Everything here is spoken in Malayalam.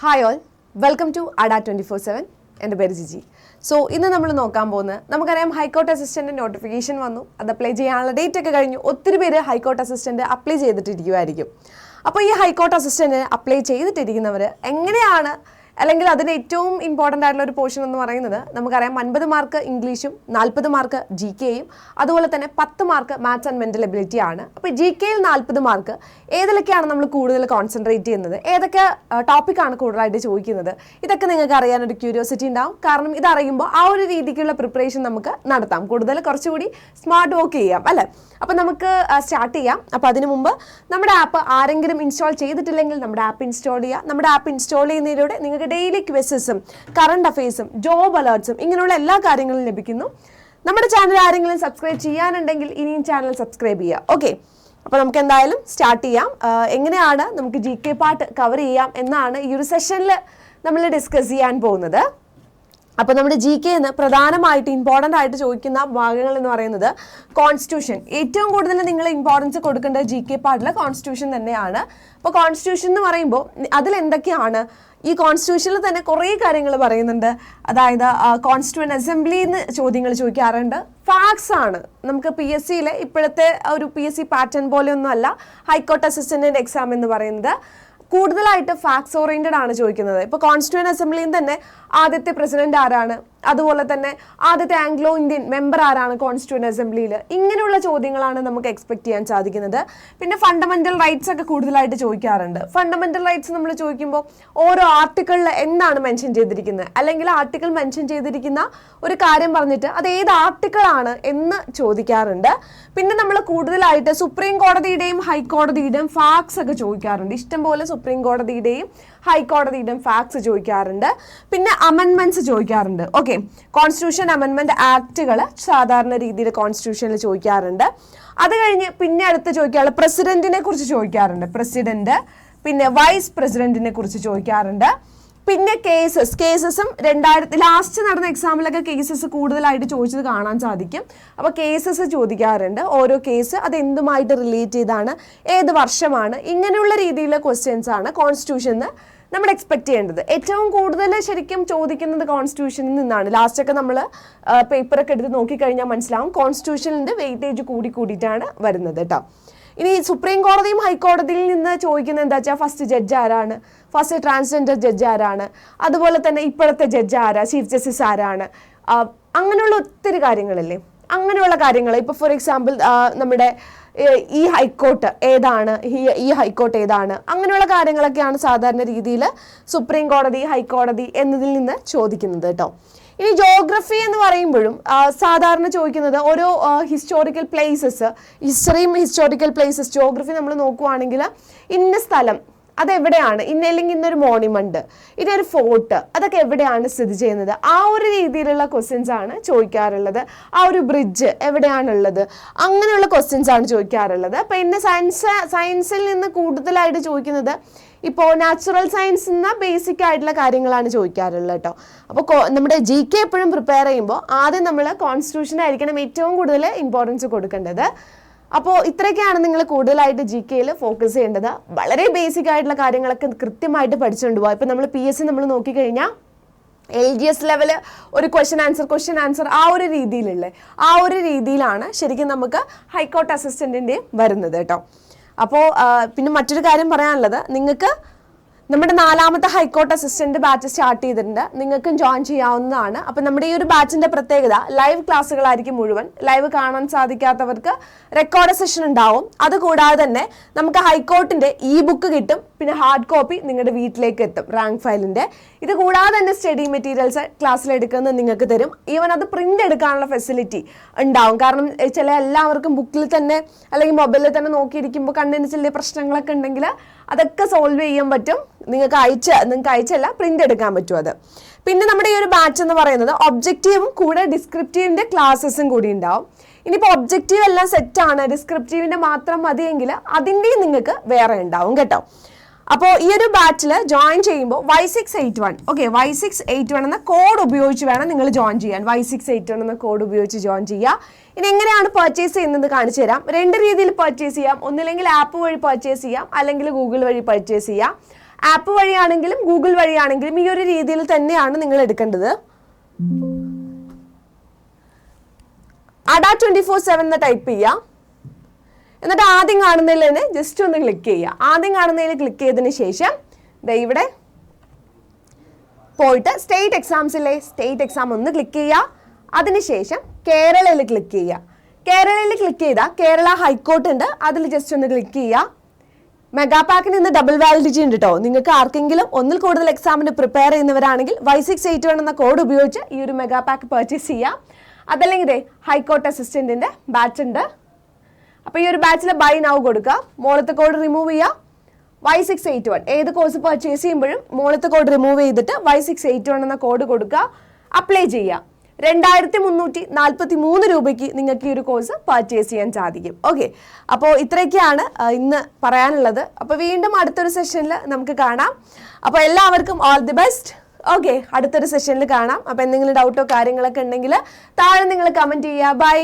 ഹായ് ഓൾ, വെൽക്കം ടു അഡ 24/7. എൻ്റെ പേര് ജിജി. സോ ഇന്ന് നമ്മൾ നോക്കാൻ പോകുന്നത്, നമുക്കറിയാം ഹൈക്കോർട്ട് അസിസ്റ്റൻ്റ് നോട്ടിഫിക്കേഷൻ വന്നു. അത് അപ്ലൈ ചെയ്യാനുള്ള ഡേറ്റ് ഒക്കെ കഴിഞ്ഞു. ഒത്തിരി പേര് ഹൈക്കോർട്ട് അസിസ്റ്റൻ്റ് അപ്ലൈ ചെയ്തിട്ടിരിക്കുമായിരിക്കും. അപ്പോൾ ഈ ഹൈക്കോർട്ട് അസിസ്റ്റൻ്റ് അപ്ലൈ ചെയ്തിട്ടിരിക്കുന്നവർ എങ്ങനെയാണ്, അല്ലെങ്കിൽ അതിന് ഏറ്റവും ഇമ്പോർട്ടൻ്റ് ആയിട്ടുള്ള ഒരു പോർഷൻ എന്ന് പറയുന്നത്, നമുക്കറിയാം 50 മാർക്ക് ഇംഗ്ലീഷും 40 മാർക്ക് ജി കെയും അതുപോലെ തന്നെ 10 mark maths and mental ability ആണ്. അപ്പോൾ ജി കെയിൽ 40 മാർക്ക് ഏതിലൊക്കെയാണ് നമ്മൾ കൂടുതൽ കോൺസെൻട്രേറ്റ് ചെയ്യുന്നത്, ഏതൊക്കെ ടോപ്പിക്കാണ് കൂടുതലായിട്ട് ചോദിക്കുന്നത്, ഇതൊക്കെ നിങ്ങൾക്ക് അറിയാനൊരു ക്യൂരിയോസിറ്റി ഉണ്ടാവും. കാരണം ഇതറിയുമ്പോൾ ആ ഒരു രീതിക്കുള്ള പ്രിപ്പറേഷൻ നമുക്ക് നടത്താം, കൂടുതൽ കുറച്ചുകൂടി സ്മാർട്ട് വർക്ക് ചെയ്യാം അല്ലേ. അപ്പോൾ നമുക്ക് സ്റ്റാർട്ട് ചെയ്യാം. അപ്പോൾ അതിനു മുമ്പ് നമ്മുടെ ആപ്പ് ആരെങ്കിലും ഇൻസ്റ്റാൾ ചെയ്തിട്ടില്ലെങ്കിൽ നമ്മുടെ ആപ്പ് ഇൻസ്റ്റാൾ ചെയ്യുക. നമ്മുടെ ആപ്പ് ഇൻസ്റ്റാൾ ചെയ്യുന്നതിലൂടെ നിങ്ങൾക്ക് ഡെയിലി ക്വിസസും കറണ്ട് അഫയേഴ്സും ജോബ് അലേർട്സും ഇങ്ങനെയുള്ള എല്ലാ കാര്യങ്ങളും ലഭിക്കുന്നു. നമ്മുടെ ചാനൽ ആരെങ്കിലും സബ്സ്ക്രൈബ് ചെയ്യാനുണ്ടെങ്കിൽ ഇനിയും ചാനൽ സബ്സ്ക്രൈബ് ചെയ്യുക. ഓക്കെ, അപ്പോൾ നമുക്ക് എന്തായാലും സ്റ്റാർട്ട് ചെയ്യാം. എങ്ങനെയാണ് നമുക്ക് ജി കെ പാർട്ട് കവർ ചെയ്യാം എന്നാണ് ഈ ഒരു സെഷനിൽ നമ്മൾ ഡിസ്കസ് ചെയ്യാൻ പോകുന്നത്. അപ്പോൾ നമ്മുടെ ജി കെ എന്ന് പ്രധാനമായിട്ട് ഇമ്പോർട്ടൻ്റ് ആയിട്ട് ചോദിക്കുന്ന ഭാഗങ്ങൾ എന്ന് പറയുന്നത് കോൺസ്റ്റിറ്റ്യൂഷൻ. ഏറ്റവും കൂടുതൽ നിങ്ങൾ ഇമ്പോർട്ടൻസ് കൊടുക്കേണ്ടത് ജി കെ പാർട്ടിൽ കോൺസ്റ്റിറ്റ്യൂഷൻ തന്നെയാണ്. അപ്പോൾ കോൺസ്റ്റിറ്റ്യൂഷൻ എന്ന് പറയുമ്പോൾ അതിലെന്തൊക്കെയാണ്, ഈ കോൺസ്റ്റിറ്റ്യൂഷനിൽ തന്നെ കുറേ കാര്യങ്ങൾ പറയുന്നുണ്ട്. അതായത് കോൺസ്റ്റിറ്റ്യൂവൻ്റ് അസംബ്ലിന്ന് ചോദ്യങ്ങൾ ചോദിക്കാറുണ്ട്. ഫാക്ട്സ് ആണ് നമുക്ക് പി എസ് സിയിലെ ഇപ്പോഴത്തെ ഒരു പി എസ് സി പാറ്റേൺ പോലെയൊന്നും അല്ല ഹൈക്കോർട്ട് അസിസ്റ്റൻ്റ് എക്സാം എന്ന് പറയുന്നത്. കൂടുതലായിട്ട് ഫാക്ട്സ് ഓറിയൻറ്റഡ് ആണ് ചോദിക്കുന്നത്. ഇപ്പോൾ കോൺസ്റ്റിറ്റ്യൂവൻ്റ് അസംബ്ലിയിൽ തന്നെ ആദ്യത്തെ പ്രസിഡന്റ് ആരാണ്, അതുപോലെ തന്നെ ആദ്യത്തെ ആംഗ്ലോ ഇന്ത്യൻ മെമ്പർ ആരാണ് കോൺസ്റ്റിറ്റ്യൂവൻ്റ് അസംബ്ലിയിൽ, ഇങ്ങനെയുള്ള ചോദ്യങ്ങളാണ് നമുക്ക് എക്സ്പെക്ട് ചെയ്യാൻ സാധിക്കുന്നത്. പിന്നെ ഫണ്ടമെന്റൽ റൈറ്റ്സ് ഒക്കെ കൂടുതലായിട്ട് ചോദിക്കാറുണ്ട്. ഫണ്ടമെന്റൽ റൈറ്റ്സ് നമ്മൾ ചോദിക്കുമ്പോൾ ഓരോ ആർട്ടിക്കിളിൽ എന്താണ് മെൻഷൻ ചെയ്തിരിക്കുന്നത്, അല്ലെങ്കിൽ ആർട്ടിക്കിൾ മെൻഷൻ ചെയ്തിരിക്കുന്ന ഒരു കാര്യം പറഞ്ഞിട്ട് അത് ഏത് ആർട്ടിക്കിൾ ആണ് എന്ന് ചോദിക്കാറുണ്ട്. പിന്നെ നമ്മൾ കൂടുതലായിട്ട് സുപ്രീം കോടതിയുടെയും ഹൈക്കോടതിയുടെയും ഫാക്ട്സ് ഒക്കെ ചോദിക്കാറുണ്ട്. ഇഷ്ടംപോലെ സുപ്രീം കോടതിയുടെയും ഹൈക്കോടതിയുടെയും ഫാക്ട്സ് ചോദിക്കാറുണ്ട്. പിന്നെ അമെൻമെന്റ്സ് ചോദിക്കാറുണ്ട്. ഓക്കെ, കോൺസ്റ്റിറ്റ്യൂഷൻ അമെൻമെന്റ് ആക്ടുകൾ സാധാരണ രീതിയിൽ കോൺസ്റ്റിറ്റ്യൂഷനിൽ ചോദിക്കാറുണ്ട്. അത് കഴിഞ്ഞ് പിന്നെ അടുത്ത് ചോദിക്കാറുള്ളത് പ്രസിഡന്റിനെ കുറിച്ച് ചോദിക്കാറുണ്ട്. പ്രസിഡന്റ്, പിന്നെ വൈസ് പ്രസിഡന്റിനെ കുറിച്ച് ചോദിക്കാറുണ്ട്. പിന്നെ കേസസും ലാസ്റ്റ് നടന്ന എക്സാമിലൊക്കെ കേസസ് കൂടുതലായിട്ട് ചോദിച്ചത് കാണാൻ സാധിക്കും. അപ്പോൾ കേസസ് ചോദിക്കാറുണ്ട്. ഓരോ കേസ് അത് എന്തുമായിട്ട് റിലേറ്റ് ചെയ്താണ്, ഏത് വർഷമാണ്, ഇങ്ങനെയുള്ള രീതിയിലുള്ള ക്വസ്റ്റ്യൻസ് ആണ് കോൺസ്റ്റിറ്റ്യൂഷന് നമ്മൾ എക്സ്പെക്ട് ചെയ്യേണ്ടത്. ഏറ്റവും കൂടുതൽ ശരിക്കും ചോദിക്കുന്നത് കോൺസ്റ്റിറ്റ്യൂഷനിൽ നിന്നാണ്. ലാസ്റ്റൊക്കെ നമ്മൾ പേപ്പറൊക്കെ എടുത്ത് നോക്കിക്കഴിഞ്ഞാൽ മനസ്സിലാവും കോൺസ്റ്റിറ്റ്യൂഷനിൻ്റെ വെയിറ്റേജ് കൂടിയിട്ടാണ് വരുന്നത് കേട്ടോ. ഇനി സുപ്രീം കോടതിയും ഹൈക്കോടതിയിൽ നിന്ന് ചോദിക്കുന്നത് എന്താ വെച്ചാൽ ഫസ്റ്റ് ജഡ്ജ് ആരാണ്, ഫസ്റ്റ് ട്രാൻസ്ജെൻഡർ ജഡ്ജ് ആരാണ്, അതുപോലെ തന്നെ ഇപ്പോഴത്തെ ജഡ്ജ് ആരാ, ചീഫ് ജസ്റ്റിസ് ആരാണ്, അങ്ങനെയുള്ള ഒത്തിരി കാര്യങ്ങളില്ലേ. അങ്ങനെയുള്ള കാര്യങ്ങൾ ഇപ്പോൾ ഫോർ എക്സാമ്പിൾ നമ്മുടെ ഈ ഹൈക്കോർട്ട് ഏതാണ്, ഈ ഹൈക്കോർട്ട് ഏതാണ്, അങ്ങനെയുള്ള കാര്യങ്ങളൊക്കെയാണ് സാധാരണ രീതിയിൽ സുപ്രീം കോടതി ഹൈക്കോടതി എന്നതിൽ നിന്ന് ചോദിക്കുന്നത് കേട്ടോ. ഇനി ജോഗ്രഫി എന്ന് പറയുമ്പോഴും സാധാരണ ചോദിക്കുന്നത് ഓരോ historical places, historical places geography നമ്മൾ നോക്കുവാണെങ്കിൽ ഇന്ന സ്ഥലം അതെവിടെയാണ്, അല്ലെങ്കിൽ ഇന്നൊരു മോണിമെന്റ്, ഇതൊരു ഫോർട്ട്, അതൊക്കെ എവിടെയാണ് സ്ഥിതി ചെയ്യുന്നത്, ആ ഒരു രീതിയിലുള്ള ക്വസ്റ്റ്യൻസ് ആണ് ചോദിക്കാറുള്ളത്. ആ ഒരു ബ്രിഡ്ജ് എവിടെയാണുള്ളത്, അങ്ങനെയുള്ള ക്വസ്റ്റ്യൻസ് ആണ് ചോദിക്കാറുള്ളത്. പിന്നെ സയൻസിൽ നിന്ന് കൂടുതലായിട്ട് ചോദിക്കുന്നത് ഇപ്പോൾ നാച്ചുറൽ സയൻസ് എന്ന ബേസിക് ആയിട്ടുള്ള കാര്യങ്ങളാണ് ചോദിക്കാറുള്ളത് കേട്ടോ. അപ്പോൾ നമ്മുടെ ജി കെ എപ്പോഴും പ്രിപ്പയർ ചെയ്യുമ്പോൾ ആദ്യം നമ്മൾ കോൺസ്റ്റിറ്റ്യൂഷനായിരിക്കണം ഏറ്റവും കൂടുതൽ ഇമ്പോർട്ടൻസ് കൊടുക്കേണ്ടത്. അപ്പോൾ ഇത്രയൊക്കെയാണ് നിങ്ങൾ കൂടുതലായിട്ട് ജി കെയിൽ ഫോക്കസ് ചെയ്യേണ്ടത്. വളരെ ബേസിക് ആയിട്ടുള്ള കാര്യങ്ങളൊക്കെ കൃത്യമായിട്ട് പഠിച്ചുകൊണ്ട് പോകാം. ഇപ്പോൾ നമ്മൾ പി എസ് സി നമ്മൾ നോക്കിക്കഴിഞ്ഞാൽ LGS ലെവല് ഒരു ക്വസ്റ്റ്യൻ ആൻസർ ആ ഒരു രീതിയിലാണ് ശരിക്കും നമുക്ക് ഹൈക്കോർട്ട് അസിസ്റ്റൻറ്റിൻ്റെയും വരുന്നത് കേട്ടോ. അപ്പോൾ പിന്നെ മറ്റൊരു കാര്യം പറയാനുള്ളത്, നിങ്ങൾക്ക് നമ്മുടെ 4ാമത്തെ ഹൈക്കോർട്ട് അസിസ്റ്റന്റ് ബാച്ച് സ്റ്റാർട്ട് ചെയ്തിട്ടുണ്ട്. നിങ്ങൾക്കും ജോയിൻ ചെയ്യാവുന്നതാണ്. അപ്പം നമ്മുടെ ഈ ഒരു ബാച്ചിന്റെ പ്രത്യേകത ലൈവ് ക്ലാസ്സുകളായിരിക്കും മുഴുവൻ. ലൈവ് കാണാൻ സാധിക്കാത്തവർക്ക് റെക്കോർഡ് സെഷൻ ഉണ്ടാവും. അതുകൂടാതെ തന്നെ നമുക്ക് ഹൈക്കോർട്ടിന്റെ ബുക്ക് കിട്ടും. പിന്നെ ഹാർഡ് കോപ്പി നിങ്ങളുടെ വീട്ടിലേക്ക് എത്തും, റാങ്ക് ഫയലിന്റെ. ഇത് കൂടാതെ തന്നെ സ്റ്റഡി മെറ്റീരിയൽസ് ക്ലാസ്സിൽ എടുക്കുന്നത് നിങ്ങൾക്ക് തരും. ഈവൻ അത് പ്രിന്റ് എടുക്കാനുള്ള ഫെസിലിറ്റി ഉണ്ടാവും. കാരണം എല്ലാവർക്കും ബുക്കിൽ തന്നെ അല്ലെങ്കിൽ മൊബൈലിൽ തന്നെ നോക്കിയിരിക്കുമ്പോൾ കണ്ണിന് ചില പ്രശ്നങ്ങളൊക്കെ ഉണ്ടെങ്കിൽ അതൊക്കെ സോൾവ് ചെയ്യാൻ പറ്റും. നിങ്ങൾക്ക് അയച്ചല്ല, പ്രിന്റ് എടുക്കാൻ പറ്റും അത്. പിന്നെ നമ്മുടെ ഈ ഒരു ബാച്ച് എന്ന് പറയുന്നത് ഒബ്ജക്റ്റീവും കൂടെ ഡിസ്ക്രിപ്റ്റീവിന്റെ ക്ലാസ്സസും കൂടി ഉണ്ടാവും. ഇനിയിപ്പോൾ ഒബ്ജക്റ്റീവ് എല്ലാം സെറ്റാണ്, ഡിസ്ക്രിപ്റ്റീവിന്റെ മാത്രം മതിയെങ്കിൽ അതിൻ്റെയും നിങ്ങൾക്ക് വേറെ ഉണ്ടാവും കേട്ടോ. അപ്പോൾ ഈ ഒരു ബാച്ചിൽ ജോയിൻ ചെയ്യുമ്പോൾ Y681 Y681 എന്ന കോഡ് ഉപയോഗിച്ച് വേണം നിങ്ങൾ ജോയിൻ ചെയ്യാൻ. Y681 എന്ന കോഡ് ഉപയോഗിച്ച് ജോയിൻ ചെയ്യുക. ഇനി എങ്ങനെയാണ് പർച്ചേസ് ചെയ്യുന്നത് കാണിച്ചു തരാം. 2 രീതിയിൽ പർച്ചേസ് ചെയ്യാം. ഒന്നില്ലെങ്കിൽ ആപ്പ് വഴി പർച്ചേസ് ചെയ്യാം, അല്ലെങ്കിൽ ഗൂഗിൾ വഴി പർച്ചേസ് ചെയ്യാം. ആപ്പ് വഴിയാണെങ്കിലും ഗൂഗിൾ വഴിയാണെങ്കിലും ഈ ഒരു രീതിയിൽ തന്നെയാണ് നിങ്ങൾ എടുക്കേണ്ടത്. ADA24/7 എന്ന് ടൈപ്പ് ചെയ്യുക. എന്നിട്ട് ആദ്യം കാണുന്നതിൽ തന്നെ ജസ്റ്റ് ഒന്ന് ക്ലിക്ക് ചെയ്യുക. ആദ്യം കാണുന്നതിൽ ക്ലിക്ക് ചെയ്തതിന് ശേഷം ഇവിടെ പോയിട്ട് സ്റ്റേറ്റ് എക്സാംസിലെ സ്റ്റേറ്റ് എക്സാം ഒന്ന് ക്ലിക്ക് ചെയ്യുക. അതിനുശേഷം കേരളയിൽ ക്ലിക്ക് ചെയ്യുക. കേരളയിൽ ക്ലിക്ക് ചെയ്താൽ കേരള ഹൈക്കോർട്ട് ഉണ്ട്, അതിൽ ജസ്റ്റ് ഒന്ന് ക്ലിക്ക് ചെയ്യുക. മെഗാ പാക്കിന് ഇന്ന് ഡബിൾ വാലിഡിറ്റി ഉണ്ട് കേട്ടോ. നിങ്ങൾക്ക് ആർക്കെങ്കിലും ഒന്നിൽ കൂടുതൽ എക്സാമിന് പ്രിപ്പയർ ചെയ്യുന്നവരാണെങ്കിൽ Y681 എന്ന കോഡ് ഉപയോഗിച്ച് ഈ ഒരു മെഗാ പാക്ക് പർച്ചേസ് ചെയ്യാം. അതല്ലെങ്കിൽ ഹൈക്കോർട്ട് അസിസ്റ്റന്റിന്റെ ബാച്ച് ഉണ്ട്. അപ്പോൾ ഈ ഒരു ബാച്ചിൽ ബൈ നൗ കൊടുക്കുക, മോളത്തെ കോഡ് റിമൂവ് ചെയ്യുക. Y681 ഏത് കോഴ്സ് പർച്ചേസ് ചെയ്യുമ്പോഴും മോളത്തെ കോഡ് റിമൂവ് ചെയ്തിട്ട് Y681 എന്ന കോഡ് കൊടുക്കുക, അപ്ലൈ ചെയ്യുക. 2343 രൂപയ്ക്ക് നിങ്ങൾക്ക് ഈ ഒരു കോഴ്സ് പർച്ചേസ് ചെയ്യാൻ സാധിക്കും. ഓക്കെ, അപ്പോൾ ഇത്രയൊക്കെയാണ് ഇന്ന് പറയാനുള്ളത്. അപ്പോൾ വീണ്ടും അടുത്തൊരു സെഷനിൽ നമുക്ക് കാണാം. അപ്പോൾ എല്ലാവർക്കും ഓൾ ദി ബെസ്റ്റ്. ഓക്കെ, അടുത്തൊരു സെഷനിൽ കാണാം. അപ്പോൾ എന്തെങ്കിലും ഡൗട്ടോ കാര്യങ്ങളൊക്കെ ഉണ്ടെങ്കിൽ താഴെ നിങ്ങൾ കമൻറ്റ് ചെയ്യുക. ബൈ.